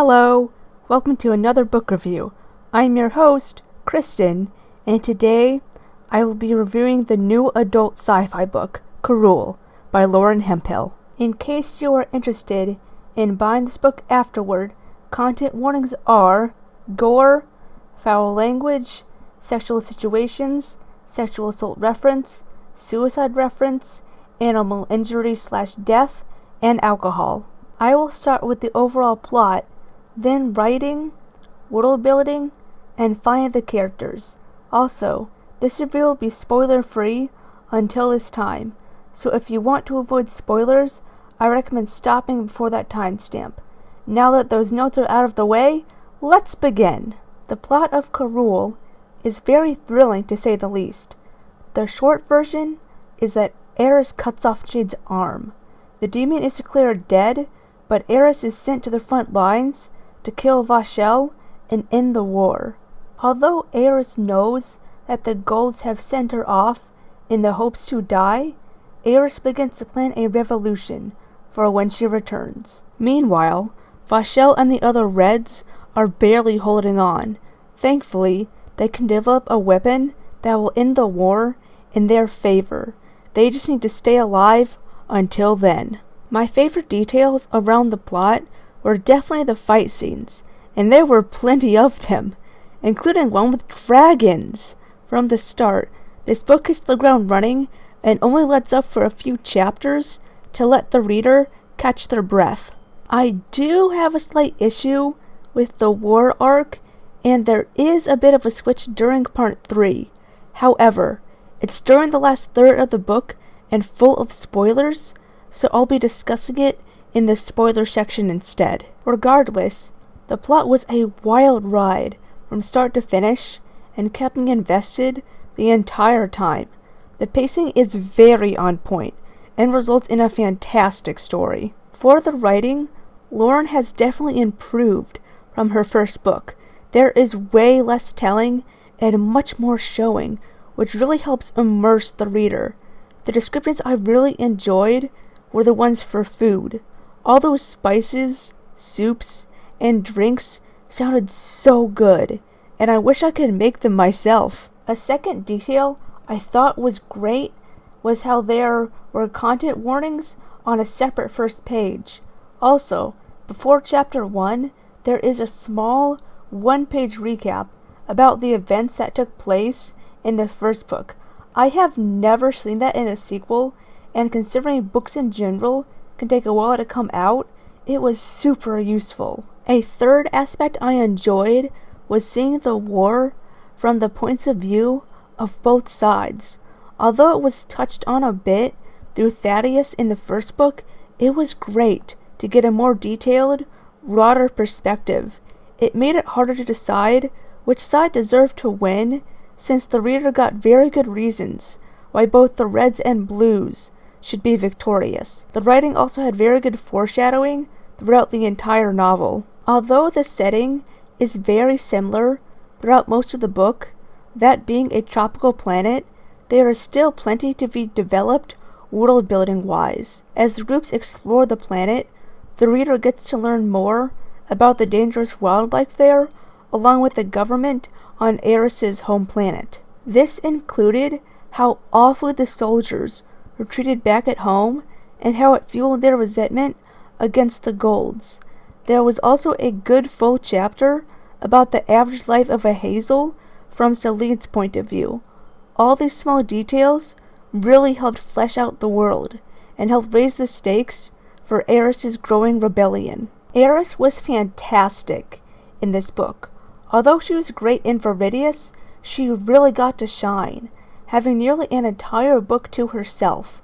Hello, welcome to another book review. I'm your host, Kristen, and today I will be reviewing the new adult sci-fi book, Caerule, by Lauren Hemphill. In case you are interested in buying this book afterward, content warnings are gore, foul language, sexual situations, sexual assault reference, suicide reference, animal injury/death, and alcohol. I will start with the overall plot, then writing, world building, and finding the characters. Also, this review will be spoiler free until this time, so if you want to avoid spoilers, I recommend stopping before that timestamp. Now that those notes are out of the way, let's begin. The plot of Caerule is very thrilling to say the least. The short version is that Eris cuts off Jade's arm. The demon is declared dead, but Eris is sent to the front lines to kill Vashel and end the war. Although Eris knows that the Golds have sent her off in the hopes to die, Eris begins to plan a revolution for when she returns. Meanwhile, Vashel and the other Reds are barely holding on. Thankfully, they can develop a weapon that will end the war in their favor. They just need to stay alive until then. My favorite details around the plot were definitely the fight scenes, and there were plenty of them, including one with dragons. From the start, this book hits the ground running and only lets up for a few chapters to let the reader catch their breath. I do have a slight issue with the war arc, and there is a bit of a switch during part 3. However, it's during the last third of the book and full of spoilers, so I'll be discussing it in the spoiler section instead. Regardless, the plot was a wild ride from start to finish and kept me invested the entire time. The pacing is very on point and results in a fantastic story. For the writing, Lauren has definitely improved from her first book. There is way less telling and much more showing, which really helps immerse the reader. The descriptions I really enjoyed were the ones for food. All those spices, soups, and drinks sounded so good, and I wish I could make them myself. A second detail I thought was great was how there were content warnings on a separate first page. Also, before chapter 1, there is a small one-page recap about the events that took place in the first book. I have never seen that in a sequel, and considering books in general can take a while to come out, it was super useful. A third aspect I enjoyed was seeing the war from the points of view of both sides. Although it was touched on a bit through Thaddeus in the first book, it was great to get a more detailed, broader perspective. It made it harder to decide which side deserved to win, since the reader got very good reasons why both the Reds and Blues should be victorious. The writing also had very good foreshadowing throughout the entire novel. Although the setting is very similar throughout most of the book, that being a tropical planet, there is still plenty to be developed world-building wise. As the groups explore the planet, the reader gets to learn more about the dangerous wildlife there, along with the government on Eris's home planet. This included how awfully the soldiers were treated back at home, and how it fueled their resentment against the Golds. There was also a good full chapter about the average life of a Hazel from Celine's point of view. All these small details really helped flesh out the world, and helped raise the stakes for Eris's growing rebellion. Eris was fantastic in this book. Although she was great in Viridis, she really got to shine, having nearly an entire book to herself.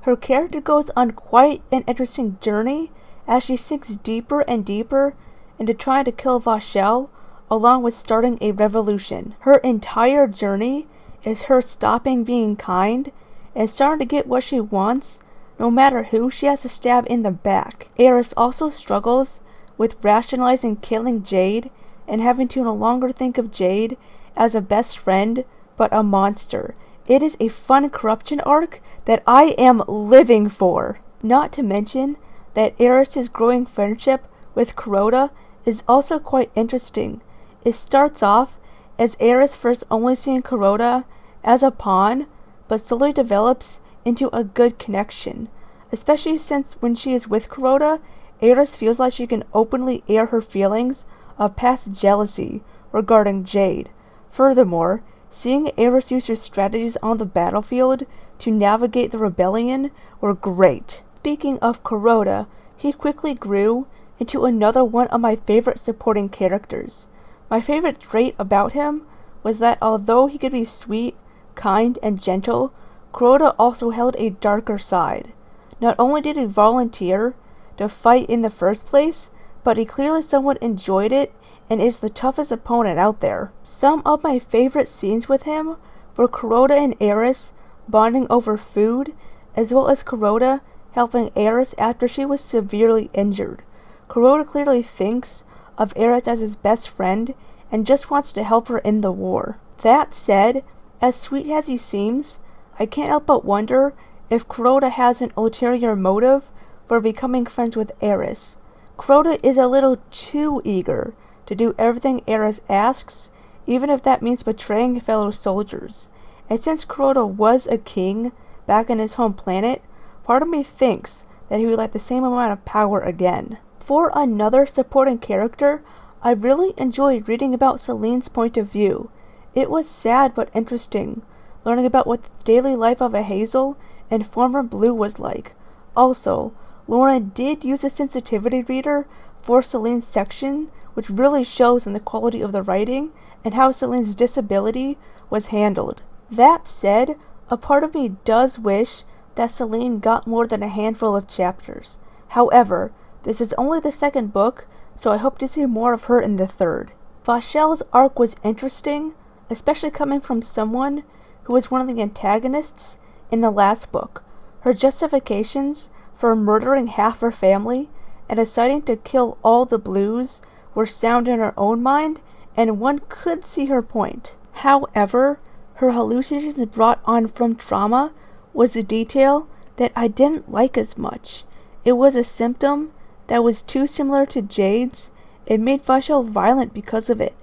Her character goes on quite an interesting journey as she sinks deeper and deeper into trying to kill Vashel, along with starting a revolution. Her entire journey is her stopping being kind and starting to get what she wants, no matter who she has to stab in the back. Eris also struggles with rationalizing killing Jade and having to no longer think of Jade as a best friend, but a monster. It is a fun corruption arc that I am living for. Not to mention that Eris' growing friendship with Kuroda is also quite interesting. It starts off as Eris first only seeing Kuroda as a pawn, but slowly develops into a good connection, especially since when she is with Kuroda, Eris feels like she can openly air her feelings of past jealousy regarding Jade. Furthermore, seeing Eris use her strategies on the battlefield to navigate the rebellion were great. Speaking of Kuroda, he quickly grew into another one of my favorite supporting characters. My favorite trait about him was that although he could be sweet, kind, and gentle, Kuroda also held a darker side. Not only did he volunteer to fight in the first place, but he clearly somewhat enjoyed it and is the toughest opponent out there. Some of my favorite scenes with him were Kuroda and Eris bonding over food, as well as Kuroda helping Eris after she was severely injured. Kuroda clearly thinks of Eris as his best friend and just wants to help her in the war. That said, as sweet as he seems, I can't help but wonder if Kuroda has an ulterior motive for becoming friends with Eris. Kuroda is a little too eager to do everything Eris asks, even if that means betraying fellow soldiers. And since Kuroda was a king back in his home planet, part of me thinks that he would like the same amount of power again. For another supporting character, I really enjoyed reading about Celine's point of view. It was sad but interesting, learning about what the daily life of a Hazel and former Blue was like. Also, Lauren did use a sensitivity reader for Celine's section, which really shows in the quality of the writing and how Celine's disability was handled. That said, a part of me does wish that Celine got more than a handful of chapters. However, this is only the second book, so I hope to see more of her in the third. Vashel's arc was interesting, especially coming from someone who was one of the antagonists in the last book. Her justifications for murdering half her family and deciding to kill all the Blues were sound in her own mind, and one could see her point. However, her hallucinations brought on from trauma was a detail that I didn't like as much. It was a symptom that was too similar to Jade's. It made Vashel violent because of it.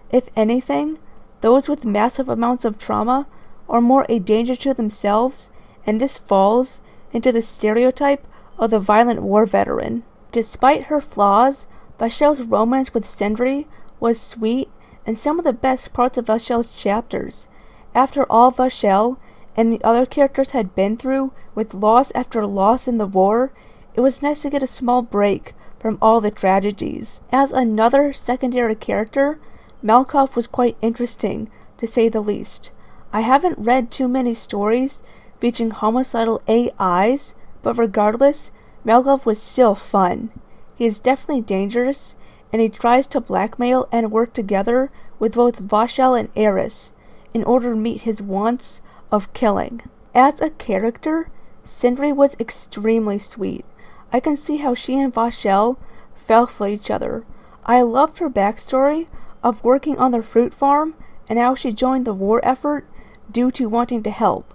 If anything, those with massive amounts of trauma are more a danger to themselves, and this falls into the stereotype of the violent war veteran. Despite her flaws, Vashel's romance with Sindri was sweet and some of the best parts of Vashel's chapters. After all Vashel and the other characters had been through with loss after loss in the war, it was nice to get a small break from all the tragedies. As another secondary character, Malkov was quite interesting, to say the least. I haven't read too many stories featuring homicidal AIs, but regardless, Malkov was still fun. He is definitely dangerous, and he tries to blackmail and work together with both Vashel and Eris in order to meet his wants of killing. As a character, Sindri was extremely sweet. I can see how she and Vashel fell for each other. I loved her backstory of working on the fruit farm and how she joined the war effort due to wanting to help.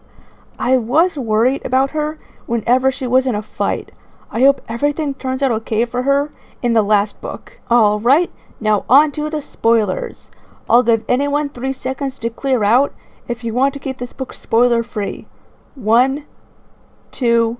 I was worried about her whenever she was in a fight. I hope everything turns out okay for her in the last book. Alright, now on to the spoilers. I'll give anyone 3 seconds to clear out if you want to keep this book spoiler free. 1, 2,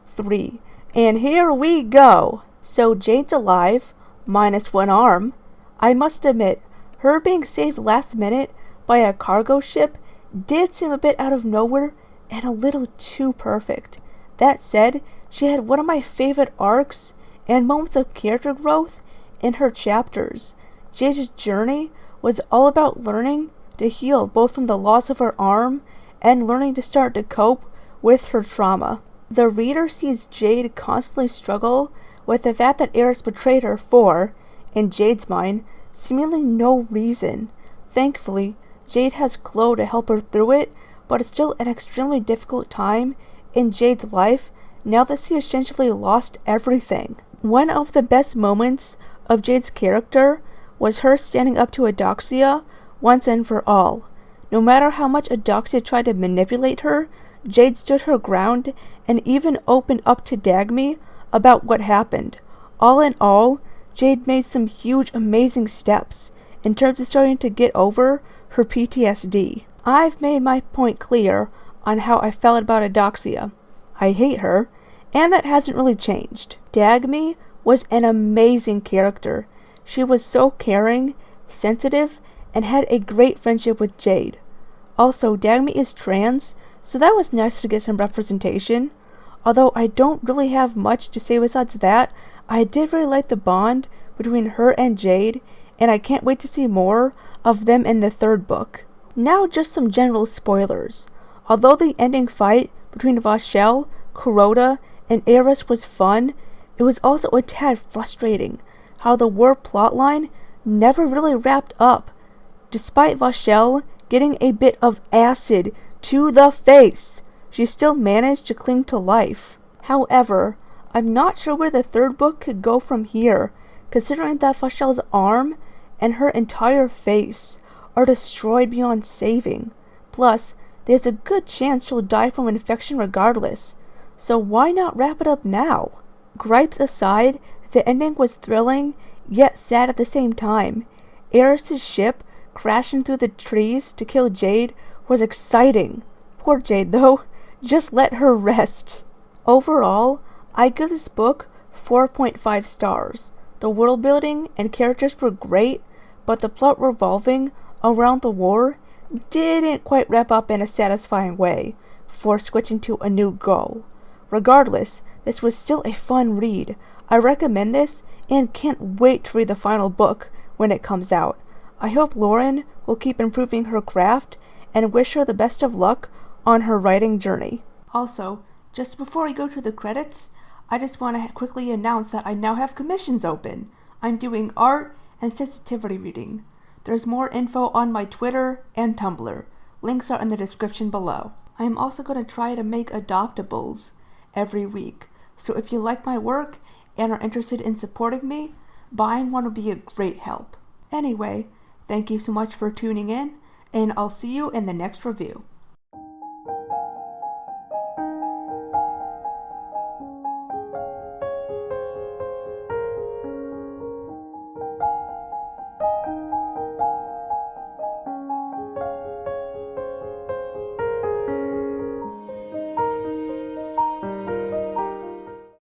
3. And here we go! So Jade's alive, minus one arm. I must admit, her being saved last minute by a cargo ship did seem a bit out of nowhere and a little too perfect. That said, she had one of my favorite arcs and moments of character growth in her chapters. Jade's journey was all about learning to heal both from the loss of her arm and learning to start to cope with her trauma. The reader sees Jade constantly struggle with the fact that Eris betrayed her for, in Jade's mind, seemingly no reason. Thankfully, Jade has Chloe to help her through it, but it's still an extremely difficult time in Jade's life now that she essentially lost everything. One of the best moments of Jade's character was her standing up to Eudoxia once and for all. No matter how much Eudoxia tried to manipulate her, Jade stood her ground and even opened up to Dagmy about what happened. All in all, Jade made some huge, amazing steps in terms of starting to get over her PTSD. I've made my point clear on how I felt about Eudoxia. I hate her, and that hasn't really changed. Dagmy was an amazing character. She was so caring, sensitive, and had a great friendship with Jade. Also, Dagmy is trans, so that was nice to get some representation. Although I don't really have much to say besides that, I did really like the bond between her and Jade, and I can't wait to see more of them in the third book. Now just some general spoilers. Although the ending fight between Vashel, Kuroda, and Eris was fun, it was also a tad frustrating how the war plotline never really wrapped up, despite Vashel getting a bit of acid to the face. She still managed to cling to life. However, I'm not sure where the third book could go from here, considering that Vashel's arm and her entire face are destroyed beyond saving. Plus, there's a good chance she'll die from infection regardless, so why not wrap it up now? Gripes aside, the ending was thrilling, yet sad at the same time. Eris's ship crashing through the trees to kill Jade was exciting. Poor Jade though, just let her rest. Overall, I give this book 4.5 stars. The world building and characters were great, but the plot revolving around the war didn't quite wrap up in a satisfying way before switching to a new goal. Regardless, this was still a fun read. I recommend this and can't wait to read the final book when it comes out. I hope Lauren will keep improving her craft and wish her the best of luck on her writing journey. Also, just before we go to the credits, I just want to quickly announce that I now have commissions open. I'm doing art and sensitivity reading. There's more info on my Twitter and Tumblr. Links are in the description below. I am also going to try to make adoptables every week. So if you like my work and are interested in supporting me, buying one would be a great help. Anyway, thank you so much for tuning in, and I'll see you in the next review.